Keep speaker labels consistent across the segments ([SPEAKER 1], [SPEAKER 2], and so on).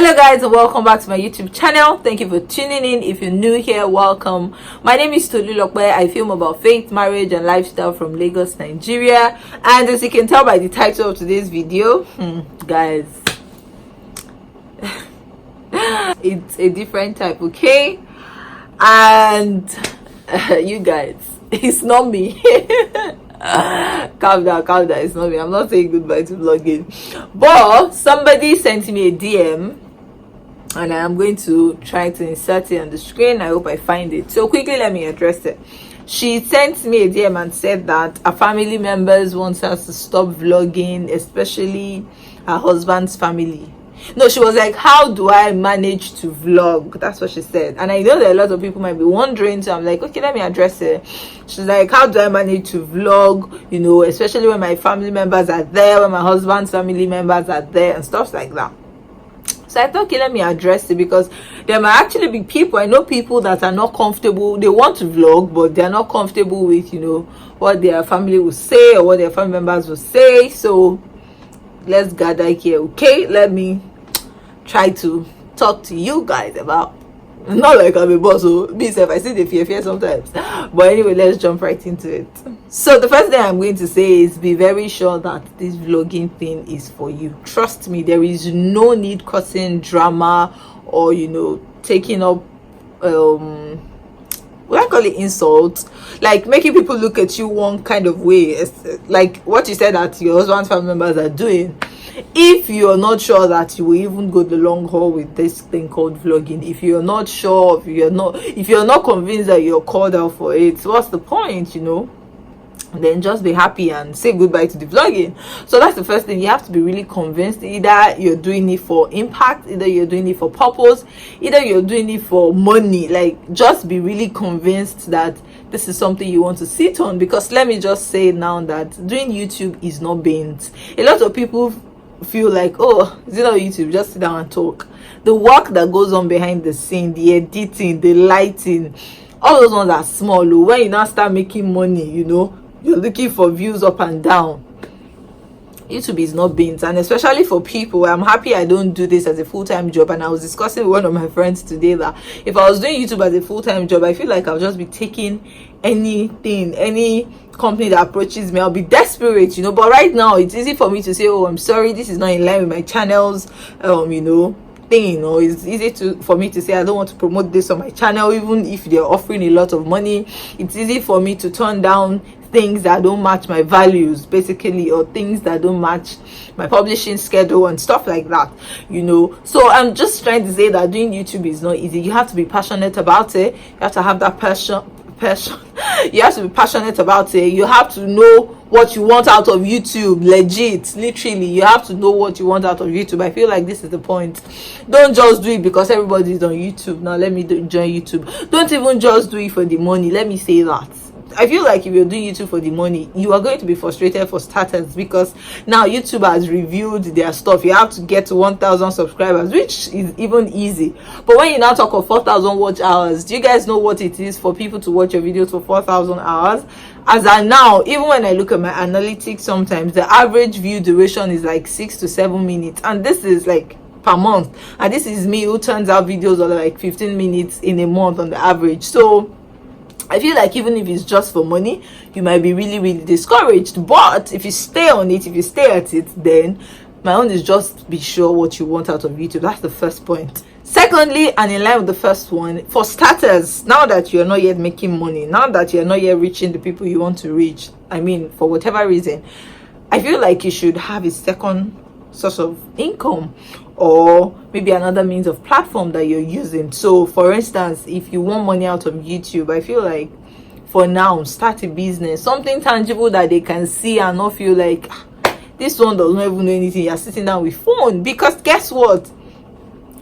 [SPEAKER 1] Hello guys, and welcome back to my YouTube channel. Thank you for tuning in. If you're new here, welcome. My name is Tolulope. I film about faith, marriage and lifestyle from Lagos, Nigeria. And as you can tell by the title of today's video, guys, it's a different type, okay? And you guys, it's not me. Calm down, it's not me. I'm not saying goodbye to vlogging, but somebody sent me a DM and I am going to try to insert it on the screen. I hope I find it. So quickly, let me address it. She sent me a DM and said that her family members want us to stop vlogging, especially her husband's family. No, she was like, how do I manage to vlog? That's what she said. And I know that a lot of people might be wondering, so I'm like, okay, let me address it. She's like, how do I manage to vlog, you know, especially when my family members are there, when my husband's family members are there and stuff like that. So I thought, okay, let me address it, because there might actually be people, I know people that are not comfortable. They want to vlog, but they're not comfortable with, you know, what their family will say or what their family members will say. So let's gather here, okay? Let me try to talk to you guys about, not like I'm a boss, so myself, I see the fear sometimes, but anyway, let's jump right into it. So the first thing I'm going to say is, be very sure that this vlogging thing is for you. Trust me, there is no need causing drama or, you know, taking up what I call it, insults, like making people look at you one kind of way. It's like what you said that your husband's family members are doing. If you're not sure that you will even go the long haul with this thing called vlogging, if you're not sure, if you're not convinced that you're called out for it, what's the point, you know? Then just be happy and say goodbye to the vlogging. So that's the first thing. You have to be really convinced. Either you're doing it for impact, either you're doing it for purpose, either you're doing it for money. Like, just be really convinced that this is something you want to sit on. Because let me just say now that doing YouTube is not bent. A lot of people feel like, oh, it's not YouTube, just sit down and talk. The work that goes on behind the scene, the editing, the lighting, all those ones are small. When you now start making money, you know, you're looking for views up and down. YouTube is not bent. And especially for people, I'm happy I don't do this as a full-time job. And I was discussing with one of my friends today that if I was doing YouTube as a full-time job, I feel like I'll just be taking anything, any company that approaches me. I'll be desperate, you know. But right now it's easy for me to say, oh, I'm sorry, this is not in line with my channel's you know, thing. Or it's easy for me to say, I don't want to promote this on my channel, even if they're offering a lot of money. It's easy for me to turn down things that don't match my values, basically, or things that don't match my publishing schedule and stuff like that, you know. So I'm just trying to say that doing YouTube is not easy. You have to be passionate about it. You have to have that passion. You have to be passionate about it. You have to know what you want out of YouTube. Legit, literally, you have to know what you want out of YouTube. I feel like this is the point. Don't just do it because everybody's on YouTube. Now let me join YouTube. Don't even just do it for the money. Let me say that. I feel like if you're doing YouTube for the money, you are going to be frustrated for starters, because now YouTube has reviewed their stuff. You have to get to 1,000 subscribers, which is even easy. But when you now talk of 4,000 watch hours, do you guys know what it is for people to watch your videos for 4,000 hours? As I now, even when I look at my analytics, sometimes the average view duration is like 6 to 7 minutes, and this is like per month. And this is me who turns out videos of like 15 minutes in a month on the average. So I feel like even if it's just for money, you might be really, really discouraged. But if you stay on it, if you stay at it, then my own is just be sure what you want out of YouTube. That's the first point. Secondly, and in line with the first one, for starters, now that you're not yet making money, now that you're not yet reaching the people you want to reach, I mean, for whatever reason, I feel like you should have a second source of income, or maybe another means of platform that you're using. So for instance, if you want money out of YouTube, I feel like for now, start a business, something tangible that they can see and not feel like this one does not even know anything, you're sitting down with phone. Because guess what,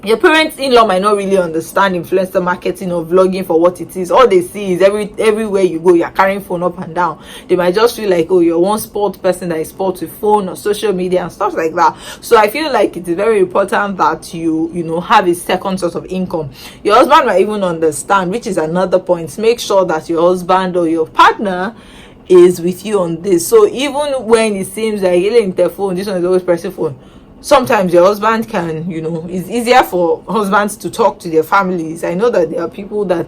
[SPEAKER 1] your parents-in-law might not really understand influencer marketing or vlogging for what it is. All they see is everywhere you go, you're carrying phone up and down. They might just feel like, oh, you're one sport person that is sport with phone or social media and stuff like that. So I feel like it is very important that you know, have a second source of income. Your husband might even understand, which is another point. Make sure that your husband or your partner is with you on this. So even when it seems like this one is always pressing phone, sometimes your husband can, it's easier for husbands to talk to their families. I know that there are people that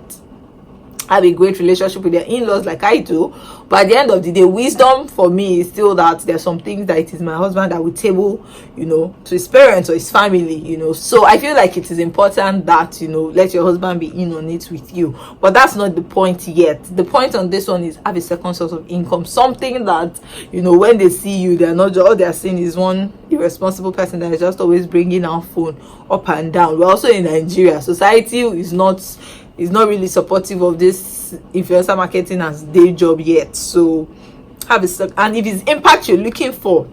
[SPEAKER 1] have a great relationship with their in-laws like I do, but at the end of the day, wisdom for me is still that there's some things that it is my husband that will table, to his parents or his family, so I feel like it is important that, let your husband be in on it with you. But that's not the point yet. The point on this one is have a second source of income, something that, when they see you, they're not just, all they're seeing is one irresponsible person that is just always bringing our phone up and down. We're also in Nigeria. Society is not really supportive of this influencer marketing as day job yet. So have a, and if it's impact you're looking for,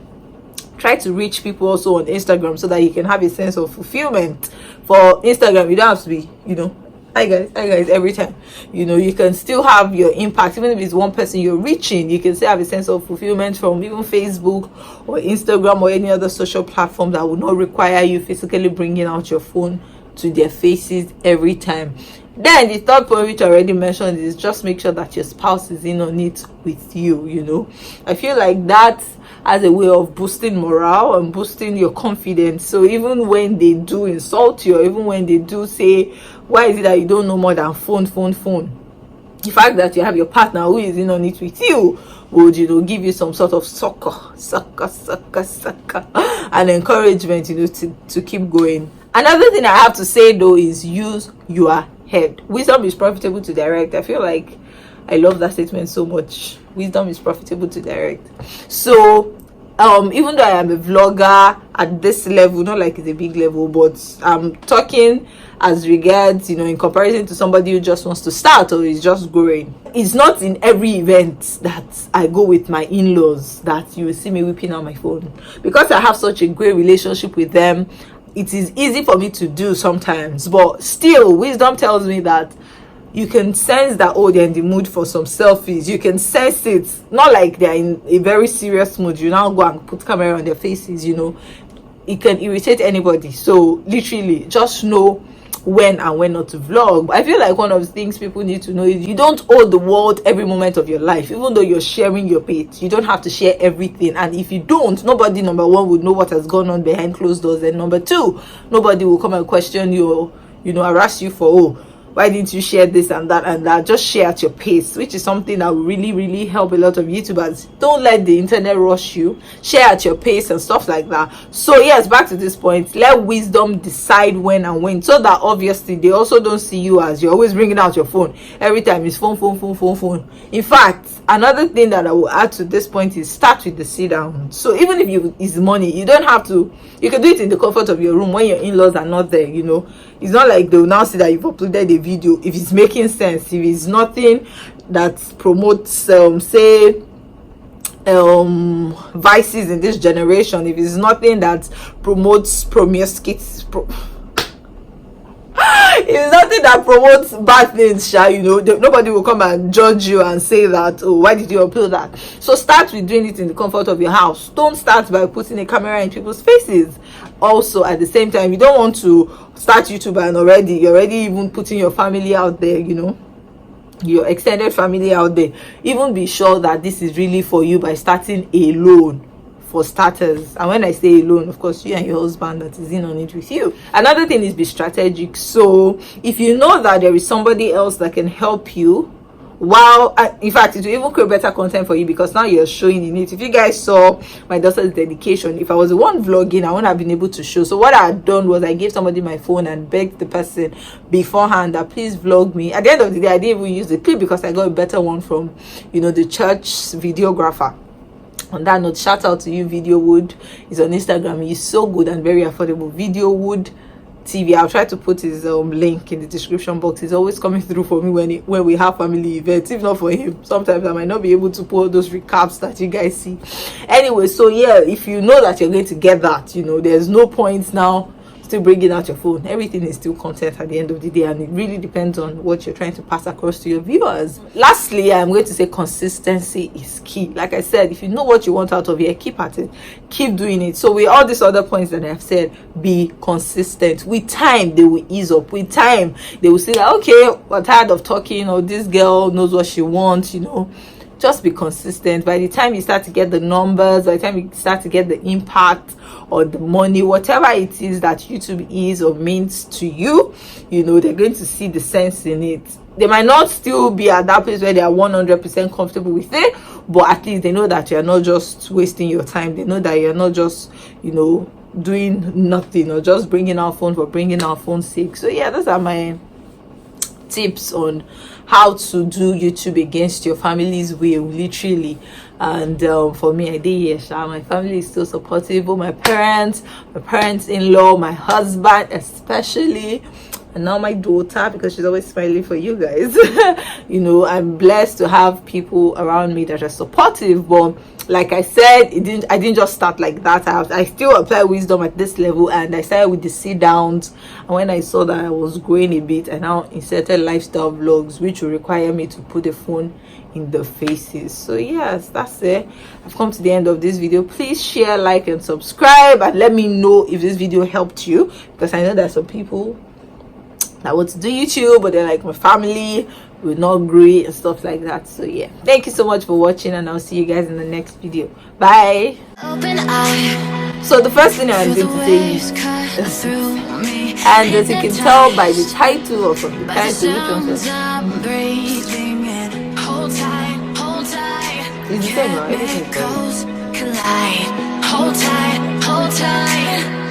[SPEAKER 1] try to reach people also on Instagram so that you can have a sense of fulfillment. For Instagram, you don't have to be, hi guys every time. You can still have your impact. Even if it's one person you're reaching, you can still have a sense of fulfillment from even Facebook or Instagram or any other social platform that will not require you physically bringing out your phone to their faces every time. Then the third point, which I already mentioned, is just make sure that your spouse is in on it with you. I feel like that as a way of boosting morale and boosting your confidence. So even when they do insult you, or even when they do say, why is it that you don't know more than phone, the fact that you have your partner who is in on it with you would, give you some sort of succor and encouragement, to keep going. Another thing I have to say though is use your head. Wisdom is profitable to direct. I feel like I love that statement so much. Wisdom is profitable to direct. So even though I am a vlogger at this level, not like it's a big level, but I'm talking as regards, in comparison to somebody who just wants to start or is just growing. It's not in every event that I go with my in-laws that you will see me whipping out my phone, because I have such a great relationship with them. It is easy for me to do sometimes, but still wisdom tells me that you can sense that, oh, they're in the mood for some selfies. You can sense it, not like they're in a very serious mood. You now go and put camera on their faces. It can irritate anybody. So literally just know when and when not to vlog. I feel like one of the things people need to know is you don't owe the world every moment of your life. Even though you're sharing your page, you don't have to share everything. And if you don't, nobody, number one, would know what has gone on behind closed doors, and number two, nobody will come and question you, harass you for, oh, why didn't you share this and that and that. Just share at your pace, which is something that will really, really help a lot of YouTubers. Don't let the internet rush you. Share at your pace and stuff like that. So yes, back to this point, let wisdom decide when and when, so that obviously they also don't see you as you're always bringing out your phone every time. It's phone. In fact, another thing that I will add to this point is start with the sit down. So even if it's money, you don't have to, you can do it in the comfort of your room when your in-laws are not there. It's not like they will now see that you've uploaded a video. If it's making sense, if it's nothing that promotes vices in this generation, if it's nothing that promotes promiscuity, it's nothing that promotes bad things, nobody will come and judge you and say that, oh, why did you upload that? So start with doing it in the comfort of your house. Don't start by putting a camera in people's faces. Also, at the same time, you don't want to start YouTube and you're already even putting your family out there, your extended family out there. Even be sure that this is really for you by starting alone, for starters. And when I say alone, of course, you and your husband that is in on it with you. Another thing is be strategic. So if you know that there is somebody else that can help you, in fact, it will even create better content for you, because now you're showing in it. If you guys saw my daughter's dedication, if I was the one vlogging, I wouldn't have been able to show. So what I had done was I gave somebody my phone and begged the person beforehand that please vlog me. At the end of the day, I didn't even use the clip because I got a better one from the church videographer. On that note, shout out to you, Video Wood. He's on Instagram. He's so good and very affordable. Video Wood TV. I'll try to put his link in the description box. He's always coming through for me when we have family events. If not for him, sometimes I might not be able to put those recaps that you guys see. Anyway, so yeah, if you know that you're going to get that, there's no point now still bringing out your phone. Everything is still content at the end of the day, and it really depends on what you're trying to pass across to your viewers. Lastly, I'm going to say consistency is key. Like I said, if you know what you want out of here, keep at it, keep doing it. So with all these other points that I've said, be consistent. With time, they will ease up. With time, they will say, okay, we're tired of talking, or this girl knows what she wants, just be consistent. By the time you start to get the numbers, by the time you start to get the impact or the money, whatever it is that YouTube is or means to you, you know, they're going to see the sense in it. They might not still be at that place where they are 100% comfortable with it, but at least they know that you're not just wasting your time. They know that you're not just, you know, doing nothing or just bringing our phone for bringing our phone's sake. So yeah, those are my tips on how to do YouTube against your family's will, literally. And for me, I did, yes, my family is still supportive. My parents-in-law, my husband especially, and now my daughter, because she's always smiling for you guys. You know, I'm blessed to have people around me that are supportive. But like I said, I didn't just start like that. I still apply wisdom at this level, and I started with the sit downs. And when I saw that I was growing a bit, I now inserted lifestyle vlogs, which will require me to put the phone in the faces. So yes, that's it. I've come to the end of this video. Please share, like, and subscribe, and let me know if this video helped you, because I know there's some people that want to do YouTube, but they're like, my family will not agree and stuff like that. So yeah, thank you so much for watching, and I'll see you guys in the next video. Bye. So the first thing I'm going to say is, and as you can tell by the title or from the title, which one is the same, right? Hold tight, hold tight.